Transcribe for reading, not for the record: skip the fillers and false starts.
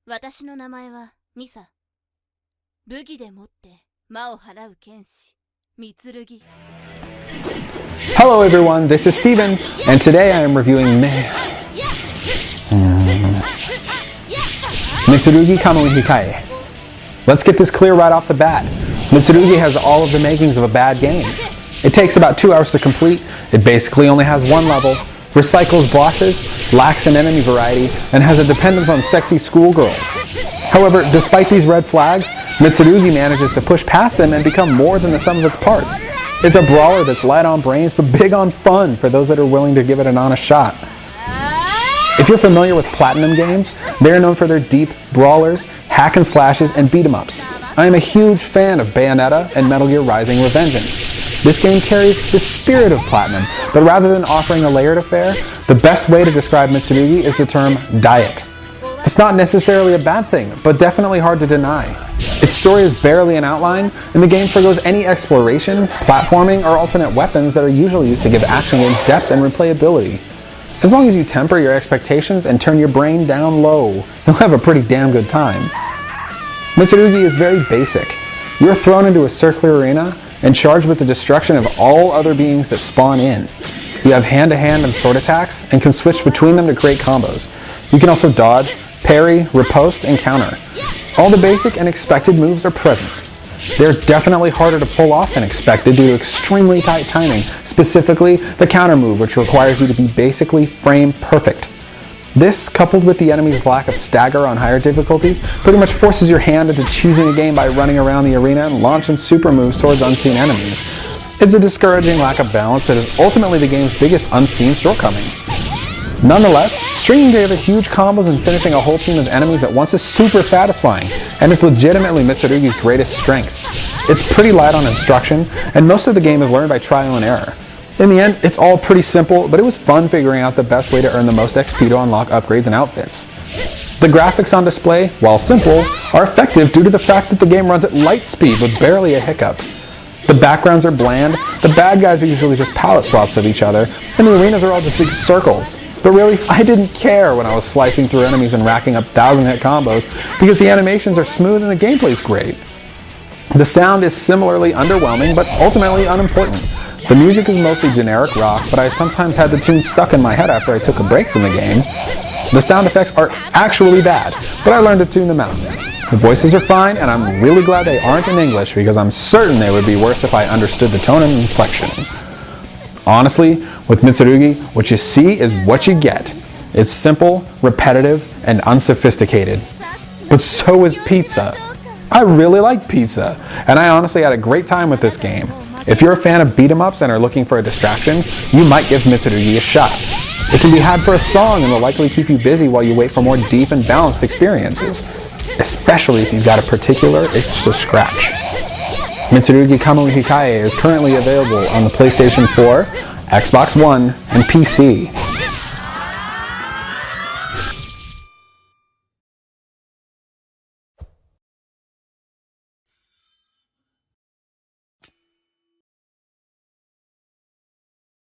私の名前はミサ。武技でもって魔を払う剣士、ミツルギ。Hello everyone, this is Steven, and today I am reviewing Mitsurugi Kamui Hikae. Let's get this clear right off the bat. Mitsurugi has all of the makings of a bad game. It takes about 2 hours to complete, it basically only has one level, recycles bosses, lacks in enemy variety, and has a dependence on sexy schoolgirls. However, despite these red flags, Mitsurugi manages to push past them and become more than the sum of its parts. It's a brawler that's light on brains but big on fun for those that are willing to give it an honest shot. If you're familiar with Platinum games, they are known for their deep brawlers, hack and slashes, and beat 'em ups. I am a huge fan of Bayonetta and Metal Gear Rising: Revengeance. This game carries the spirit of Platinum, but rather than offering a layered affair, the best way to describe Mitsurugi is the term diet. It's not necessarily a bad thing, but definitely hard to deny. Its story is barely an outline, and the game forgoes any exploration, platforming, or alternate weapons that are usually used to give action games depth and replayability. As long as you temper your expectations and turn your brain down low, you'll have a pretty damn good time. Mitsurugi is very basic. You're thrown into a circular arena and charged with the destruction of all other beings that spawn in. You have hand-to-hand and sword attacks, and can switch between them to create combos. You can also dodge, parry, riposte, and counter. All the basic and expected moves are present. They're definitely harder to pull off than expected due to extremely tight timing, specifically the counter move, which requires you to be basically frame perfect. This, coupled with the enemy's lack of stagger on higher difficulties, pretty much forces your hand into cheesing a game by running around the arena and launching super moves towards unseen enemies. It's a discouraging lack of balance that is ultimately the game's biggest unseen shortcoming. Nonetheless, stringing together huge combos and finishing a whole team of enemies at once is super satisfying, and is legitimately Mitsurugi's greatest strength. It's pretty light on instruction, and most of the game is learned by trial and error. In the end, it's all pretty simple, but it was fun figuring out the best way to earn the most XP to unlock upgrades and outfits. The graphics on display, while simple, are effective due to the fact that the game runs at light speed with barely a hiccup. The backgrounds are bland, the bad guys are usually just palette swaps of each other, and the arenas are all just big circles. But really, I didn't care when I was slicing through enemies and racking up 1,000-hit combos, because the animations are smooth and the gameplay's great. The sound is similarly underwhelming, but ultimately unimportant. The music is mostly generic rock, but I sometimes had the tune stuck in my head after I took a break from the game. The sound effects are actually bad, but I learned to tune them out. The voices are fine, and I'm really glad they aren't in English, because I'm certain they would be worse if I understood the tone and inflection. Honestly, with Mitsurugi, what you see is what you get. It's simple, repetitive, and unsophisticated. But so is pizza. I really like pizza, and I honestly had a great time with this game. If you're a fan of beat-em-ups and are looking for a distraction, you might give Mitsurugi a shot. It can be had for a song and will likely keep you busy while you wait for more deep and balanced experiences, especially if you've got a particular itch to scratch. Mitsurugi Kamui Hikae is currently available on the PlayStation 4, Xbox One, and PC.